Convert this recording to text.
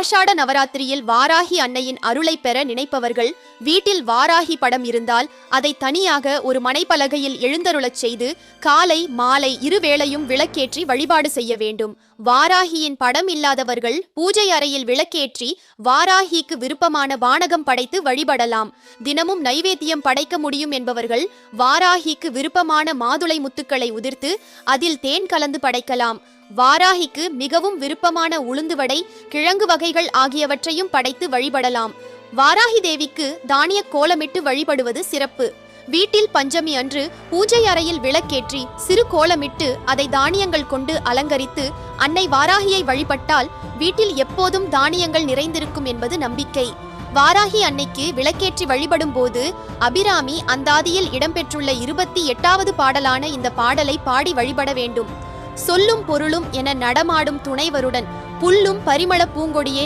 ஆஷாட நவராத்திரியில் வாராகி அன்னையின் அருளை பெற நினைப்பவர்கள் வீட்டில் வாராகி படம் இருந்தால் அதை தனியாக ஒரு மனைப்பலகையில் எழுந்தருளச் செய்து காலை மாலை இருவேளையும் விளக்கேற்றி வழிபாடு செய்ய வேண்டும். வாராகியின் படம் இல்லாதவர்கள் பூஜை அறையில் விளக்கேற்றி வாராகிக்கு விருப்பமான வானகம் படைத்து வழிபடலாம். தினமும் நைவேத்தியம் படைக்க முடியும் என்பவர்கள் வாராகிக்கு விருப்பமான மாதுளை முத்துக்களை உதிர்த்து அதில் தேன் கலந்து படைக்கலாம். வாராகிக்கு மிகவும் விருப்பமான உளுந்து வடை, கிழங்கு வகைகள் ஆகியவற்றையும் படைத்து வழிபடலாம். வாராகி தேவிக்கு தானிய கோலமிட்டு வழிபடுவது சிறப்பு. வீட்டில் பஞ்சமி அன்று பூஜை அறையில் விளக்கேற்றி சிறு கோலமிட்டு அதை தானியங்கள் கொண்டு அலங்கரித்து அன்னை வாராகியை வழிபட்டால் வீட்டில் எப்போதும் தானியங்கள் நிறைந்திருக்கும் என்பது நம்பிக்கை. வாராகி அன்னைக்கு விளக்கேற்றி வழிபடும் போது அபிராமி அந்தாதியில் இடம்பெற்றுள்ள 28வது பாடலான இந்த பாடலை பாடி வழிபட வேண்டும். சொல்லும் பொருளும் என நடமாடும் துணைவருடன் புல்லும் பரிமள பூங்கொடியே